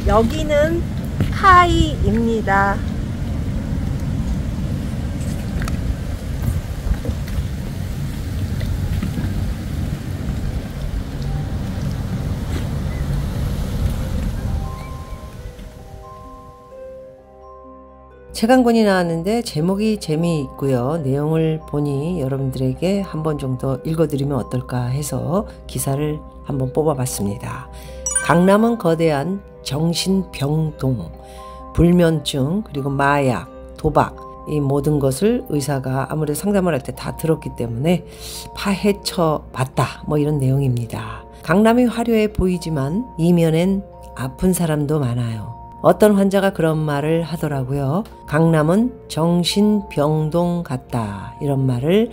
여기는 카이입니다. 책 한 권이 나왔는데 제목이 재미있고요. 내용을 보니 여러분들에게 한 번 정도 읽어드리면 어떨까 해서 기사를 한번 뽑아봤습니다. 강남은 거대한 정신병동, 불면증, 그리고 마약, 도박, 이 모든 것을 의사가 아무래도 상담을 할 때 다 들었기 때문에 파헤쳐 봤다, 뭐 이런 내용입니다. 강남이 화려해 보이지만 이면엔 아픈 사람도 많아요. 어떤 환자가 그런 말을 하더라고요. 강남은 정신병동 같다, 이런 말을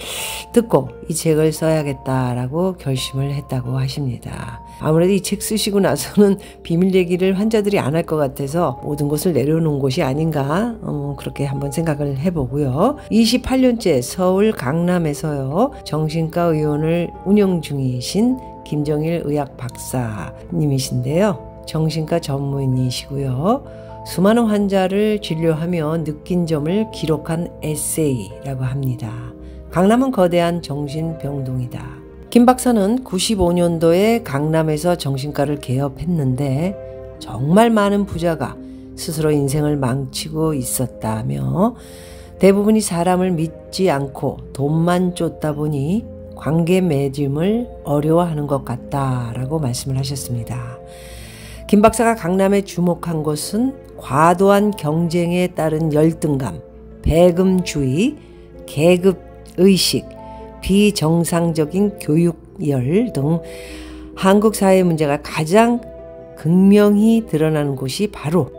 듣고 이 책을 써야겠다라고 결심을 했다고 하십니다. 아무래도 이 책 쓰시고 나서는 비밀 얘기를 환자들이 안 할 것 같아서 모든 것을 내려놓은 곳이 아닌가, 그렇게 한번 생각을 해보고요. 28년째 서울 강남에서요, 정신과 의원을 운영 중이신 김정일 의학 박사님이신데요. 정신과 전문의시고요. 수많은 환자를 진료하며 느낀 점을 기록한 에세이라고 합니다. 강남은 거대한 정신병동이다. 김 박사는 95년도에 강남에서 정신과를 개업했는데 정말 많은 부자가 스스로 인생을 망치고 있었다며 대부분이 사람을 믿지 않고 돈만 쫓다 보니 관계 맺음을 어려워하는 것 같다라고 말씀을 하셨습니다. 김 박사가 강남에 주목한 것은 과도한 경쟁에 따른 열등감, 배금주의, 계급의식, 비정상적인 교육열 등 한국 사회 문제가 가장 극명히 드러나는 곳이 바로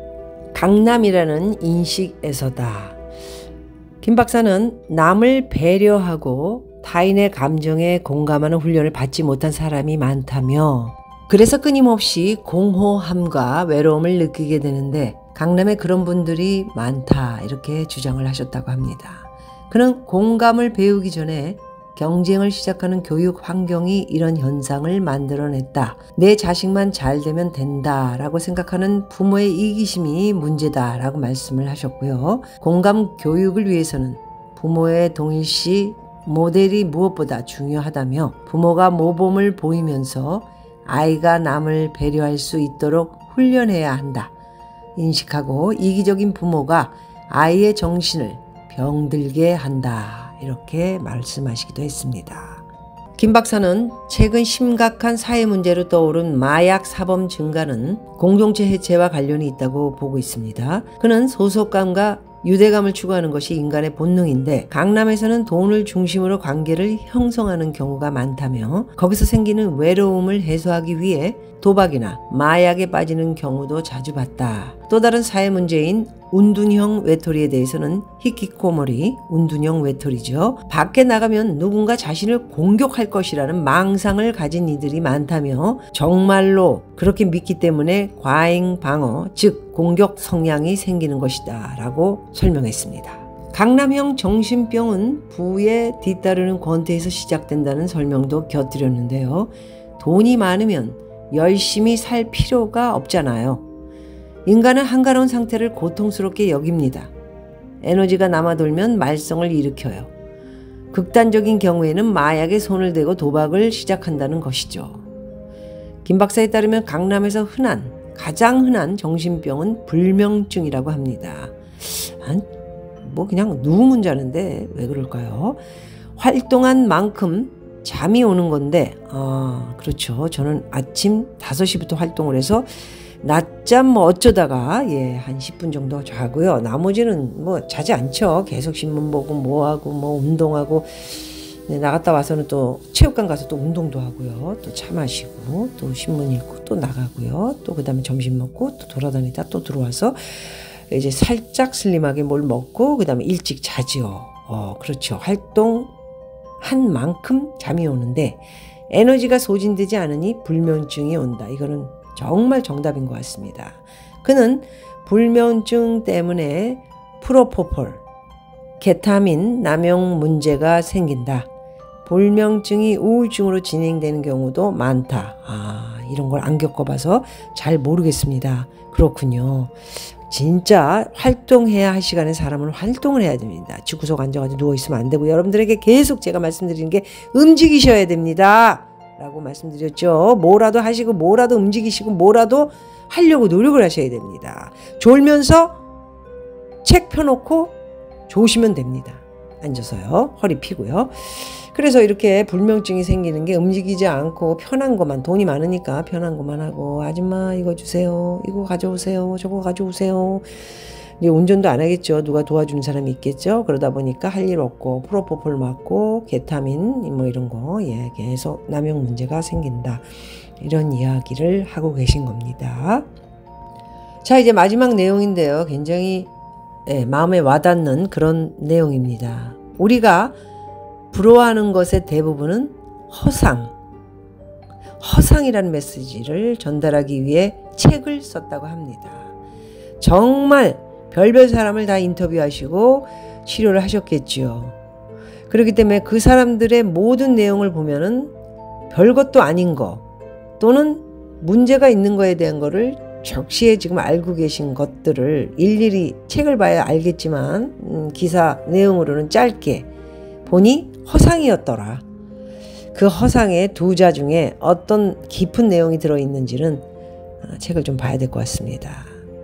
강남이라는 인식에서다. 김 박사는 남을 배려하고 타인의 감정에 공감하는 훈련을 받지 못한 사람이 많다며, 그래서 끊임없이 공허함과 외로움을 느끼게 되는데 강남에 그런 분들이 많다, 이렇게 주장을 하셨다고 합니다. 그는 공감을 배우기 전에 경쟁을 시작하는 교육 환경이 이런 현상을 만들어냈다. 내 자식만 잘 되면 된다라고 생각하는 부모의 이기심이 문제다라고 말씀을 하셨고요. 공감 교육을 위해서는 부모의 동일시 모델이 무엇보다 중요하다며 부모가 모범을 보이면서 아이가 남을 배려할 수 있도록 훈련해야 한다. 인식하고 이기적인 부모가 아이의 정신을 병들게 한다, 이렇게 말씀하시기도 했습니다. 김 박사는 최근 심각한 사회 문제로 떠오른 마약 사범 증가는 공동체 해체와 관련이 있다고 보고 있습니다. 그는 소속감과 유대감을 추구하는 것이 인간의 본능인데 강남에서는 돈을 중심으로 관계를 형성하는 경우가 많다며 거기서 생기는 외로움을 해소하기 위해 도박이나 마약에 빠지는 경우도 자주 봤다. 또 다른 사회 문제인 운둔형 외톨이에 대해서는 히키코모리, 운둔형 외톨이죠. 밖에 나가면 누군가 자신을 공격할 것이라는 망상을 가진 이들이 많다며 정말로 그렇게 믿기 때문에 과잉 방어, 즉 공격 성향이 생기는 것이다 라고 설명했습니다. 강남형 정신병은 부에 뒤따르는 권태에서 시작된다는 설명도 곁들였는데요. 돈이 많으면 열심히 살 필요가 없잖아요. 인간은 한가로운 상태를 고통스럽게 여깁니다. 에너지가 남아돌면 말썽을 일으켜요. 극단적인 경우에는 마약에 손을 대고 도박을 시작한다는 것이죠. 김 박사에 따르면 강남에서 가장 흔한 정신병은 불면증이라고 합니다. 뭐 그냥 누우면 자는데 왜 그럴까요? 활동한 만큼 잠이 오는 건데, 그렇죠. 저는 아침 5시부터 활동을 해서 낮잠 뭐 어쩌다가 한 10분 정도 자고요. 나머지는 뭐 자지 않죠. 계속 신문 보고 뭐 하고 뭐 운동하고, 나갔다 와서는 또 체육관 가서 또 운동도 하고요. 또 차 마시고 또 신문 읽고 또 나가고요. 또 그다음에 점심 먹고 또 돌아다니다 또 들어와서 이제 살짝 슬림하게 뭘 먹고 그다음에 일찍 자지요. 그렇죠. 활동한 만큼 잠이 오는데 에너지가 소진되지 않으니 불면증이 온다. 이거는 정말 정답인 것 같습니다. 그는 불면증 때문에 프로포폴, 케타민 남용 문제가 생긴다. 불면증이 우울증으로 진행되는 경우도 많다. 이런 걸 안 겪어봐서 잘 모르겠습니다. 그렇군요. 진짜 활동해야 할 시간에 사람은 활동을 해야 됩니다. 집구석 앉아가지고 누워있으면 안 되고, 여러분들에게 계속 제가 말씀드리는 게 움직이셔야 됩니다 라고 말씀드렸죠. 뭐라도 하시고 뭐라도 움직이시고 뭐라도 하려고 노력을 하셔야 됩니다. 졸면서 책 펴놓고 좋으시면 됩니다. 앉아서요. 허리 피고요. 그래서 이렇게 불면증이 생기는 게 움직이지 않고 편한 것만, 돈이 많으니까 편한 것만 하고, 아줌마 이거 주세요, 이거 가져오세요, 저거 가져오세요. 이제 운전도 안 하겠죠. 누가 도와주는 사람이 있겠죠. 그러다 보니까 할 일 없고 프로포폴 맞고 케타민 뭐 이런 거 계속 남용 문제가 생긴다. 이런 이야기를 하고 계신 겁니다. 자, 이제 마지막 내용인데요. 굉장히 마음에 와닿는 그런 내용입니다. 우리가 부러워하는 것의 대부분은 허상이라는 메시지를 전달하기 위해 책을 썼다고 합니다. 정말 별별 사람을 다 인터뷰하시고 치료를 하셨겠지요. 그렇기 때문에 그 사람들의 모든 내용을 보면은 별것도 아닌 거 또는 문제가 있는 거에 대한 거를 적시에 지금 알고 계신 것들을 일일이 책을 봐야 알겠지만 기사 내용으로는 짧게 보니 허상이었더라. 그 허상의 두 자 중에 어떤 깊은 내용이 들어있는지는 책을 좀 봐야 될 것 같습니다.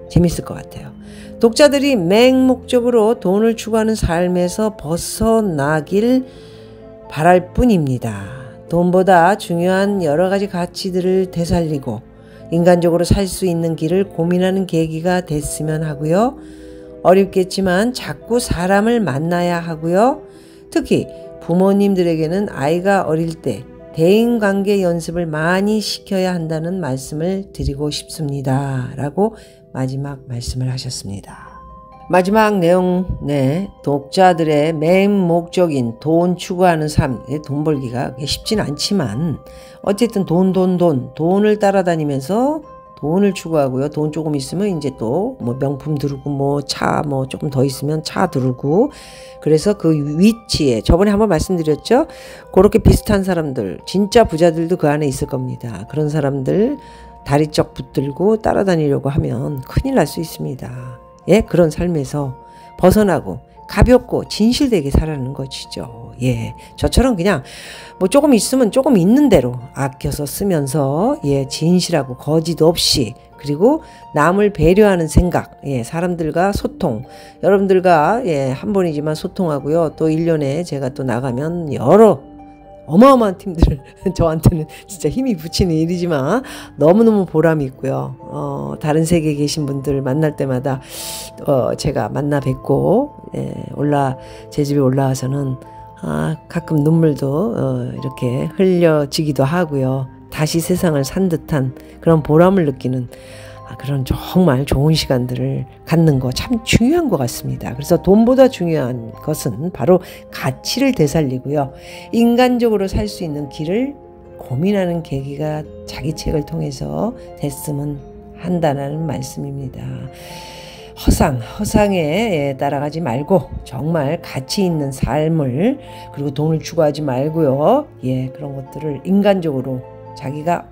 재밌을 것 같아요. 독자들이 맹목적으로 돈을 추구하는 삶에서 벗어나길 바랄 뿐입니다. 돈보다 중요한 여러 가지 가치들을 되살리고 인간적으로 살 수 있는 길을 고민하는 계기가 됐으면 하고요. 어렵겠지만 자꾸 사람을 만나야 하고요. 특히 부모님들에게는 아이가 어릴 때 대인관계 연습을 많이 시켜야 한다는 말씀을 드리고 싶습니다. 라고 마지막 말씀을 하셨습니다. 마지막 내용, 독자들의 메인 목적인 돈 추구하는 삶, 돈 벌기가 쉽진 않지만 어쨌든 돈을 따라다니면서 돈을 추구하고요. 돈 조금 있으면 이제 또 뭐 명품 두르고 뭐 차 뭐 조금 더 있으면 차 두르고, 그래서 그 위치에 저번에 한번 말씀드렸죠. 그렇게 비슷한 사람들, 진짜 부자들도 그 안에 있을 겁니다. 그런 사람들 다리 쩍 붙들고 따라다니려고 하면 큰일 날 수 있습니다. 그런 삶에서 벗어나고 가볍고 진실되게 살아가는 것이죠. 저처럼 그냥 뭐 조금 있으면 조금 있는 대로 아껴서 쓰면서 진실하고 거짓 없이, 그리고 남을 배려하는 생각, 사람들과 소통, 여러분들과 한 번이지만 소통하고요. 또 1년에 제가 또 나가면 여러 어마어마한 팀들을 저한테는 진짜 힘이 붙이는 일이지만 너무너무 보람이 있고요. 다른 세계에 계신 분들 만날 때마다 제가 만나 뵙고 제 집에 올라와서는 가끔 눈물도 이렇게 흘려지기도 하고요. 다시 세상을 산 듯한 그런 보람을 느끼는 그런 정말 좋은 시간들을 갖는 거 참 중요한 것 같습니다. 그래서 돈보다 중요한 것은 바로 가치를 되살리고요. 인간적으로 살 수 있는 길을 고민하는 계기가 자기 책을 통해서 됐으면 한다는 말씀입니다. 허상에 따라가지 말고 정말 가치 있는 삶을, 그리고 돈을 추구하지 말고요. 그런 것들을 인간적으로 자기가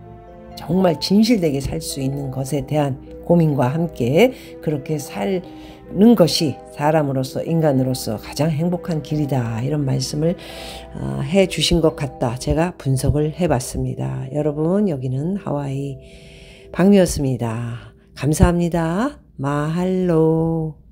정말 진실되게 살 수 있는 것에 대한 고민과 함께 그렇게 사는 것이 사람으로서, 인간으로서 가장 행복한 길이다. 이런 말씀을 해 주신 것 같다. 제가 분석을 해봤습니다. 여러분, 여기는 하와이 박미였습니다. 감사합니다. 마할로.